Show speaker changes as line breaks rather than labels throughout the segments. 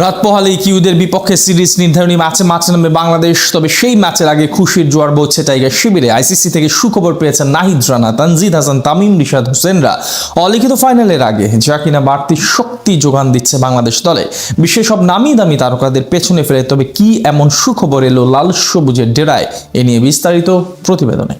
রাত পোহালেই কিউদের বিপক্ষে সিরিজ নির্ধারণী ম্যাচে নামবে বাংলাদেশ। তবে সেই ম্যাচের আগে খুশির জোয়ার বইছে টাইগার শিবিরে। আইসিসি থেকে সুখবর পেয়েছেন নাহিদ রানা, তানজিদ হাসান, তামিম, রিশাদ হোসেনরা অলিখিত ফাইনালের আগে, যা কিনা বাড়তি শক্তি যোগান দিচ্ছে বাংলাদেশ দলে। বিশ্বের সব নামি দামি তারকাদের পেছনে ফেলে তবে কি এমন সুখবর এলো লাল সবুজের ডেরায়, এ নিয়ে বিস্তারিত প্রতিবেদনে।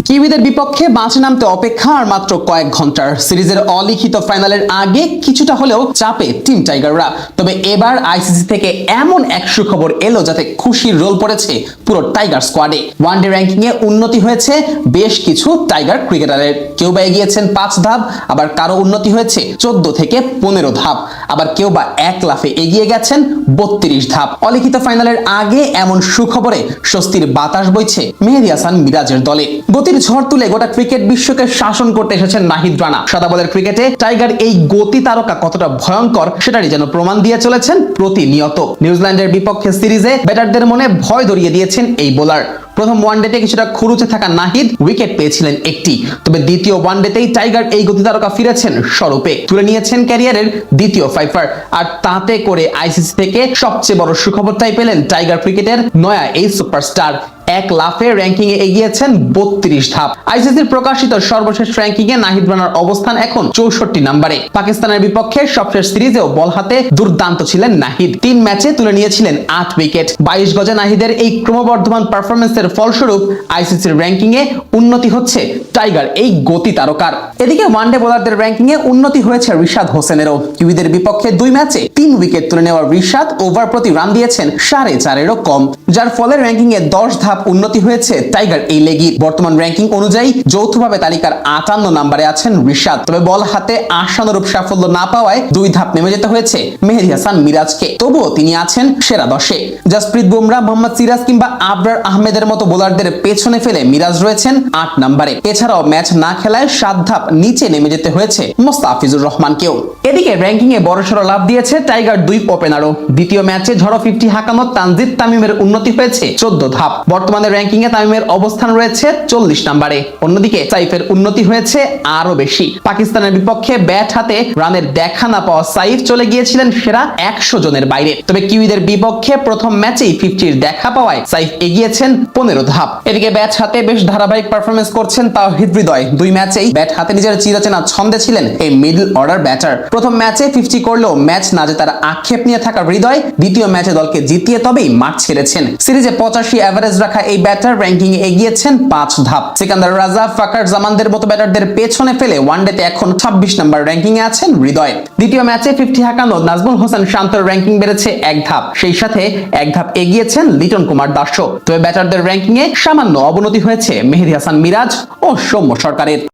কিউইদের বিপক্ষে মাঠে নামতে অপেক্ষা আর মাত্র কয়েক ঘন্টার। সিরিজের অলিখিত ফাইনালের আগে কিছুটা হলেও চাপে টিম টাইগাররা। তবে এবার আইসিসি থেকে এমন এক সুখবর এলো যাতে খুশির রোল পড়েছে পুরো টাইগার স্কোয়াডে। ওয়ানডে র্যাঙ্কিং এ উন্নতি হয়েছে বেশ কিছু টাইগার ক্রিকেটারের। কেউ বা এগিয়েছেন 5 ধাপ, আবার কারো উন্নতি হয়েছে 14 থেকে 15 ধাপ, আবার কেউ বা এক লাফে এগিয়ে গেছেন 32 ধাপ। অলিখিত ফাইনালের আগে এমন সুখবরে স্বস্তির বাতাস বইছে মেহেদী হাসান মিরাজের দলে। গতির ঝড় তুলে গোটা ক্রিকেট বিশ্বকে শাসন করতে এসেছেন নাহিদ রানা। সাদা বলের ক্রিকেটে টাইগার এই গতি তারকা কতটা ভয়ঙ্কর সেটারই যেন প্রমাণ দিয়ে চলেছেন প্রতিনিয়ত। নিউজিল্যান্ডের বিপক্ষে সিরিজে ব্যাটারদের মনে ভয় ধরিয়ে দিয়েছেন এই বোলার। প্রথম ওয়ানডেতে কিছুটা খুরুচে থাকা নাহিদ উইকেট পেয়েছিলেন একটি, তবে দ্বিতীয় ওয়ানডেতেই টাইগার এই গতি তারকা ফিরেছেন স্বরূপে, তুলে নিয়েছেন ক্যারিয়ারের দ্বিতীয় ফাইফার। আর তাতে করে আইসিসি থেকে সবচেয়ে বড় সুখবরটাই পেলেন টাইগার ক্রিকেটের নয়া এই সুপারস্টার। এক লাফে র্যাঙ্কিং এ এগিয়েছেন 32 ধাপ। আইসিসির প্রকাশিত সর্বশেষ র্যাঙ্কিং এ নাহিদ রানার অবস্থান এখন 64 নম্বরে। পাকিস্তানের বিপক্ষে সবশেষ সিরিজেও বল হাতে দুর্দান্ত ছিলেন নাহিদ। 3 ম্যাচে তুলে নিয়েছিলেন 8 উইকেট। 22 গজে নাহিদের এই ক্রমবর্ধমান পারফরম্যান্সের ফলস্বরূপ আইসিসির র্যাঙ্কিং এ উন্নতি হচ্ছে টাইগার এই গতি তারকার। এদিকে ওয়ানডে বোলারদের র্যাঙ্কিং এ উন্নতি হয়েছে রিশাদ হোসেনেরও। কিউইদের বিপক্ষে 2 ম্যাচে 3 উইকেট তুলে নেওয়া রিশাদ ওভার প্রতি রান দিয়েছেন 4.5-এরও কম, যার ফলে র্যাঙ্কিং এ 10 ধাপ উন্নতি হয়েছে টাইগার এই লেগির। বর্তমান র্যাঙ্কিং অনুযায়ী যৌথভাবে তালিকার 58 নম্বরে আছেন রিশাদ। তবে বল হাতে আশানুরূপ সাফল্য না পাওয়ায় 2 ধাপ নেমে যেতে হয়েছে মেহেদী হাসান মিরাজকে। তবুও তিনি আছেন সেরা 10-এ। জাসপ্রীত বুমরা, মোহাম্মদ সিরাজ কিংবা আবরার আহমেদের মতো বোলারদের পেছনে ফেলে মিরাজ রয়েছেন 8 নম্বরে। এছাড়াও ম্যাচ না খেলায় 7 ধাপ নিচে নেমে যেতে হয়েছে মোস্তাফিজুর রহমানকেও। এদিকে র্যাঙ্কিং এ বড়সড় লাভ দিয়েছে টাইগার 2 ওপেনারও। দ্বিতীয় ম্যাচে ঝড়ো 50 হাঁকানো তানজিদ তামিমের উন্নতি হয়েছে 14 ধাপ। বর্তমানে র্যাঙ্কিং এ তামিমের অবস্থান রয়েছে 40 নম্বরে। অন্যদিকে সাইফের উন্নতি হয়েছে আরো বেশি। পাকিস্তানের বিপক্ষে ব্যাট হাতে রানের দেখা না পাওয়া সাইফ চলে গিয়েছিলেন সেরা 100 জনের বাইরে। তবে কিউইদের বিপক্ষে প্রথম ম্যাচেই 50-র দেখা পাওয়ায় সাইফ এগিয়েছেন 15 ধাপ। এদিকে ব্যাট হাতে বেশ ধারাবাহিক পারফরম্যান্স করছেন তাওহিদ হৃদয়। 2 ম্যাচেই ব্যাট হাতে নিজের চিরচেনা ছন্দে ছিলেন এই মিডল অর্ডার ব্যাটার। প্রথম ম্যাচে 50 করলেও ম্যাচ না জেতার আক্ষেপ নিয়ে থাকা হৃদয় দ্বিতীয় ম্যাচে দলকে জিতিয়ে তবেই মাঠ ছেড়েছেন। সিরিজে 85 এভারেজ রাখা এই ব্যাটার র্যাঙ্কিং এ এগিয়েছেন 5 ধাপ। সিকান্দার রাজা, ফাকার জামানদের মতো ব্যাটারদের পেছনে ফেলে ওয়ানডেতে এখন 26 নম্বর র্যাঙ্কিং এ আছেন হৃদয়। দ্বিতীয় ম্যাচে 50 হাঁকানো নাজমুল হোসেন শান্তর র্যাঙ্কিং বেড়েছে 1 ধাপ। সেই সাথে 1 ধাপ এগিয়েছেন লিটন কুমার দাসও। তবে ব্যাটারদের র্যাঙ্কিং এ সামান্য অবনতি হয়েছে মেহেদী হাসান মিরাজ ও সৌম্য সরকারের।